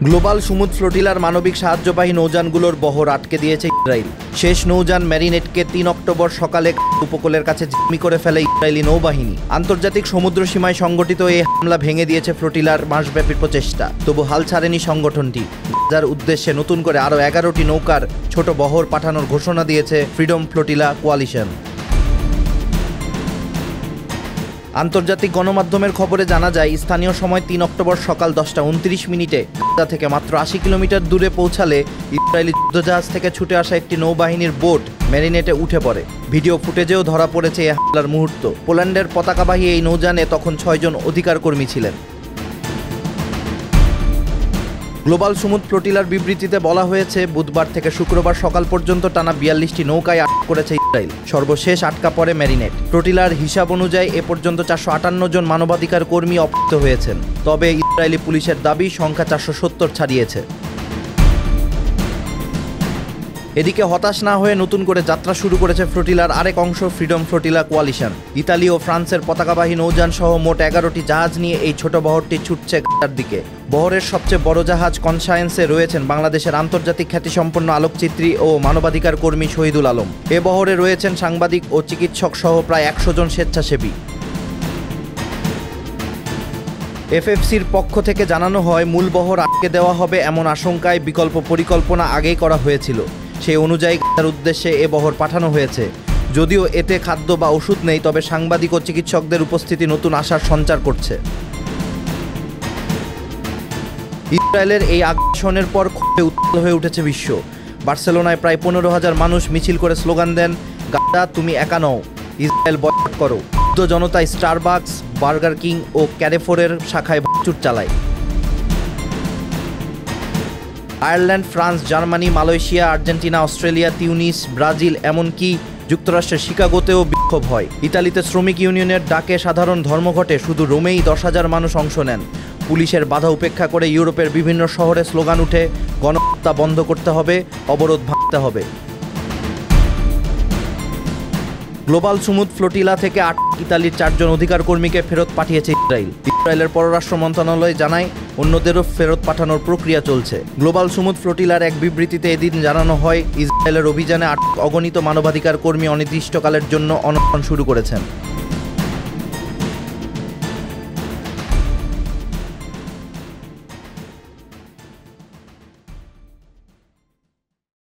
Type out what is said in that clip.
Global সমুদ্র ফ্লোটিলার মানবিক সাহায্যবাহী নৌযানগুলোর বহর আটকে দিয়েছে ইসরায়েল। শেষ নৌযান ম্যারিনেটকে ৩ অক্টোবর সকালে উপকূলের কাছে জিম্মি করে ফেলে ইসরায়েলি নৌবাহিনী। আন্তর্জাতিক সমুদ্র সীমায় সংগঠিত এই হামলা ভেঙে দিয়েছে ফ্লোটিলার মাসব্যাপী প্রচেষ্টা। তবু হাল ছাড়েনি সংগঠনটি। যার উদ্দেশ্যে নতুন করে আরও ১১টি নৌকার ছোট বহর পাঠানোর ঘোষণা দিয়েছে ফ্রিডম ফ্লোটিলা কোয়ালিশন। আন্তর্জাতিক গণমাধ্যমের খবরে জানা যায়, স্থানীয় সময় ৩ অক্টোবর সকাল 10:29 গাজা থেকে মাত্র ৮০ কিলোমিটার দূরে পৌঁছালে ইসরায়েলি যুদ্ধজাহাজ থেকে ছুটে আসা একটি নৌবাহিনীর বোট ম্যারিনেটে উঠে পড়ে। ভিডিও ফুটেজেও ধরা পড়েছে এই হামলার মুহূর্ত। পোল্যান্ডের পতাকাবাহী এই নৌযানে তখন ৬ জন অধিকার কর্মী ছিলেন। গ্লোবাল সমুদ্র ফ্লোটিলার বিবৃতিতে বলা হয়েছে, বুধবার থেকে শুক্রবার সকাল পর্যন্ত টানা ৪২টি নৌকায় আটক করেছে ইসরায়েল। সর্বশেষ আটকা পড়ে ম্যারিনেট। ফ্লোটিলার হিসাব অনুযায়ী এ পর্যন্ত ৪৫৮ জন মানবাধিকার কর্মী অপহৃত হয়েছেন। তবে ইসরায়েলি পুলিশের দাবি সংখ্যা ৪৭০ ছাড়িয়েছে। এদিকে হতাশ না হয়ে নতুন করে যাত্রা শুরু করেছে ফ্লোটিলার আরেক অংশ ফ্রিডম ফ্লোটিলা কোয়ালিশন। ইতালি ও ফ্রান্সের পতাকাবাহী নৌযান সহ মোট ১১টি জাহাজ নিয়ে এই ছোট বহরটি ছুটছে গাজার দিকে। বহরের সবচেয়ে বড় জাহাজ কনসায়েন্সে রয়েছেন বাংলাদেশের আন্তর্জাতিক খ্যাতিসম্পন্ন আলোকচিত্রী ও মানবাধিকার কর্মী শহীদুল আলম। এ বহরে রয়েছেন সাংবাদিক ও চিকিৎসক সহ প্রায় ১০০ জন স্বেচ্ছাসেবী। এফএফসির পক্ষ থেকে জানানো হয়, মূল বহর আটকে দেওয়া হবে এমন আশঙ্কায় বিকল্প পরিকল্পনা আগেই করা হয়েছিল। সেই অনুযায়ী গাজার উদ্দেশ্যে এ বহর পাঠানো হয়েছে। যদিও এতে খাদ্য বা ওষুধ নেই, তবে সাংবাদিক ও চিকিৎসকদের উপস্থিতি নতুন আশার সঞ্চার করছে। ইসরায়েলের এই আগ্রাসনের পর ক্ষোভে উত্তাল হয়ে উঠেছে বিশ্ব। বার্সেলোনায় প্রায় ১৫,০০০ মানুষ মিছিল করে স্লোগান দেন, গাজা তুমি একা নও, ইসরায়েল বয়কট করো। যুদ্ধ জনতা স্টারবাকস, বার্গার কিং ও ক্যারেফোরের শাখায় ভাঙচুর চালায়। Ireland, France, Germany, Malaysia, Argentina, Australia, Tunis, Brazil, এমনকি যুক্তরাষ্ট্রের শিকাগোতেও বিক্ষোভ হয়। ইতালিতে শ্রমিক ইউনিয়নের ডাকে সাধারণ ধর্মঘটে শুধু রোমেই ১০,০০০ মানুষ অংশ নেন। পুলিশের বাধা উপেক্ষা করে ইউরোপের বিভিন্ন শহরে স্লোগান উঠে, গণহত্যা বন্ধ করতে হবে, অবরোধ ভাঙতে হবে। গ্লোবাল সমুদ্র ফ্লোটিলা থেকে ইতালির ৪ জন অধিকার কর্মীকে ফেরত পাঠিয়েছে ইসরায়েল। ইসরায়েলের পররাষ্ট্র মন্ত্রণালয় জানায়, অন্যদেরও ফেরত পাঠানোর প্রক্রিয়া চলছে। গ্লোবাল সমুদ্র ফ্লোটিলার এক বিবৃতিতে এদিন জানানো হয়, ইসরায়েলের অভিযানে অগণিত মানবাধিকার কর্মী অনির্দিষ্টকালের জন্য অনশন শুরু করেছেন।